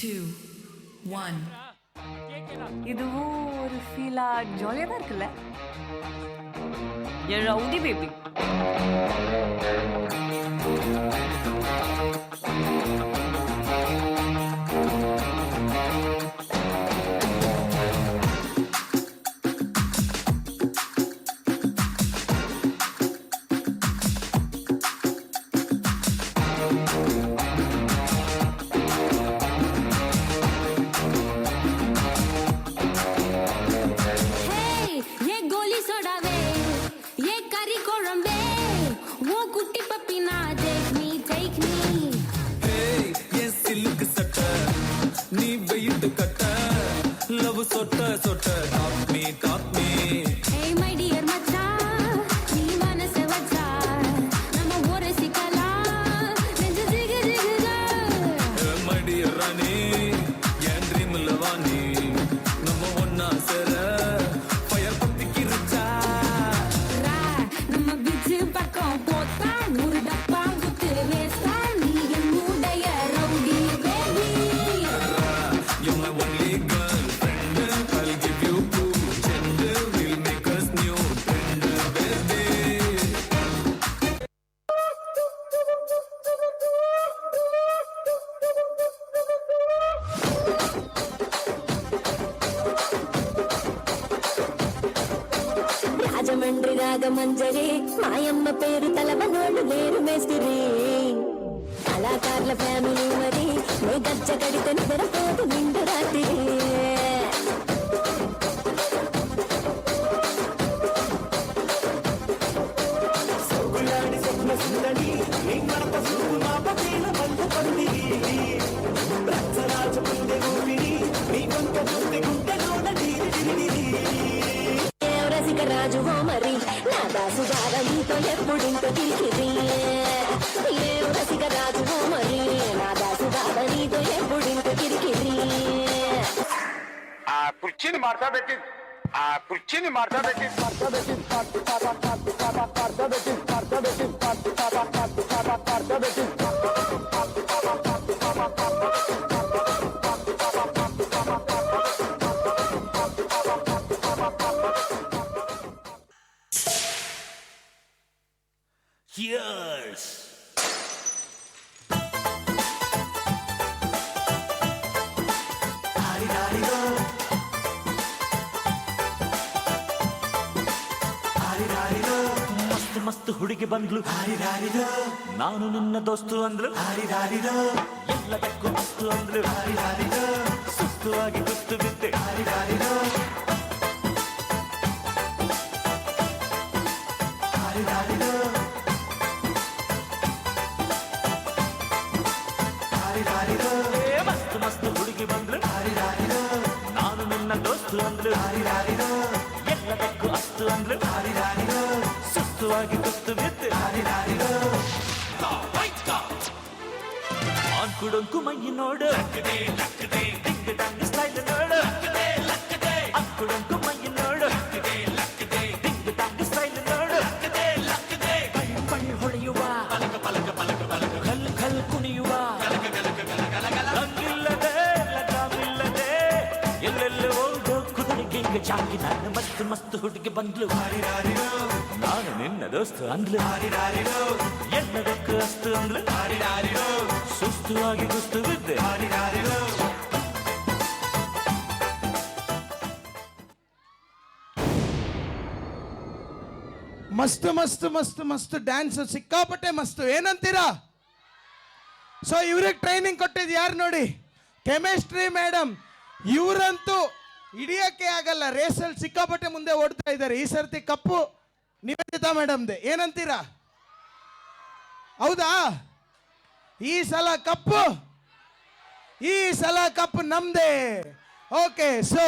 2, 1. இதுவும் ஒரு ஃபீலா ஜாலியாக தான் இருக்குல்ல. ஏ ரவுடி பேபி. சொட்ட சொட்ட top me hey my dear மச்சான் நீ மனச வச்சா நம்ம ஒரு சிக்கலா நெஞ்சு ஜிகு ஜிகுதா my dear ராணி என் ட்ரீம்ல வாணி நம்ம ஒண்ணா சேர ஃபயர் பத்திக்கிருச்சா நம்ம பீச் பக்கம் போத்தா நூறு டப்பா குத்து வேஸ்டா நீ என் மூடைய rowdy baby you're my only girl I'll give you two gender we'll make us new tender baby Rajahmundry Ragamanjari మాయమ్మ పేరు తలవనోళ్ళు లేరు మేస్తిరి కళాకారుల ఫ్యామిలీ మరి నే గజ్జ కడితే నిద్రపోదు నిండు రాత్రి రాజు మరి నా దాసుగార నీతో ఎప్పుడింతో తిరిగి ఏ రసిక రాజు మరి నా దాసుగార నీతో ఎప్పుడింతో తిరిగి ఆ కుర్చీని మార్చా పెట్టి Cheers! ಮಸ್ತ್ ಮಸ್ತ್ ಹುಡುಗಿ ಬಂದ್ಲು ನಾನು ನಿನ್ನ ದೋಸ್ತು ಅಂದ್ಲು ಎಲ್ಲದಕ್ಕೂ ಮಸ್ತು ಅಂದ್ಲು ಸುಸ್ತುವಾಗಿ ಗುಸ್ತು ಬಿದ್ದೆ ಮಸ್ತ್ ಮಸ್ತ್ ಹುಡುಗಿ ಬಂದ್ಲು ನಾನು ನಿನ್ನ ದೋಸ್ತು ಅಂದ್ಲು ಎಲ್ಲದಕ್ಕೂ ಅಸ್ತು ಅಂದ್ಲು ಸುಸ್ತುವಾಗಿ ಗುಸ್ತು ಬಿದ್ದೆ ಅಂಕುಡೊಂಕು ಮೈ ನೋಡು ಟಿಂಗ್ ಟಂಗ್ ಸ್ಟೈಲ್ ನೋಡು ಅಂಕುಡೊಂಕು ಮೈ ನೋಡು ಟಿಂಗ್ ಟಂಗ್ ಸ್ಟೈಲ್ ನೋಡು ಪೈ ಪೈ ಹೊಳೆಯುವ ಕಲ್ ಕಲ್ ಕುಣಿಯುವ ಲಂಗಿಲ್ಲದೆ ಲಗಾಮಿಲ್ಲದೆ ಎಲ್ಲೆಲ್ಲ ಹೋಗೋ ಕುದುರೆಗೆ ಜಾಗಿ ನಾನು ಮಸ್ತ್ ಮಸ್ತ್ ಹುಡುಗಿ ಬಂದ್ಲು ನಾನು ನಿನ್ನ ದೋಸ್ತು ಅಂದ್ಲು ಎಲ್ಲದಕ್ಕೂ ಅಸ್ತು ಅಂದ್ಲು ಸುಸ್ತುವಾಗಿ ಗುಸ್ತು ಬಿದ್ದೆ ಮಸ್ತ್ ಮಸ್ತ್ ಮಸ್ತ್ ಮಸ್ತ್ ಡ್ಯಾನ್ಸ್ ಸಿಕ್ಕಾಪಟ್ಟೆ ಮಸ್ತ್ ಏನಂತೀರಾ? ಸೊ ಇವ್ರಿಗೆ ಟ್ರೈನಿಂಗ್ ಕೊಟ್ಟಿದ್ದು ಯಾರು ನೋಡಿ? Chemistry madam. ಇವರಂತೂ ಹಿಡಿಯೋಕ್ಕೆ ಆಗಲ್ಲ, ರೇಸಲ್ಲಿ ಸಿಕ್ಕಾಪಟ್ಟೆ ಮುಂದೆ ಓಡ್ತಾ ಇದ್ದಾರೆ. ಈ ಸರ್ತಿ ಕಪ್ಪು ನಿವೇದಿತಾ ಮೇಡಮ್ದೆ. ಏನಂತೀರಾ? ಹೌದಾ? ಈ ಸಲ ಕಪ್ಪು ನಮ್ದೇ. Okay, so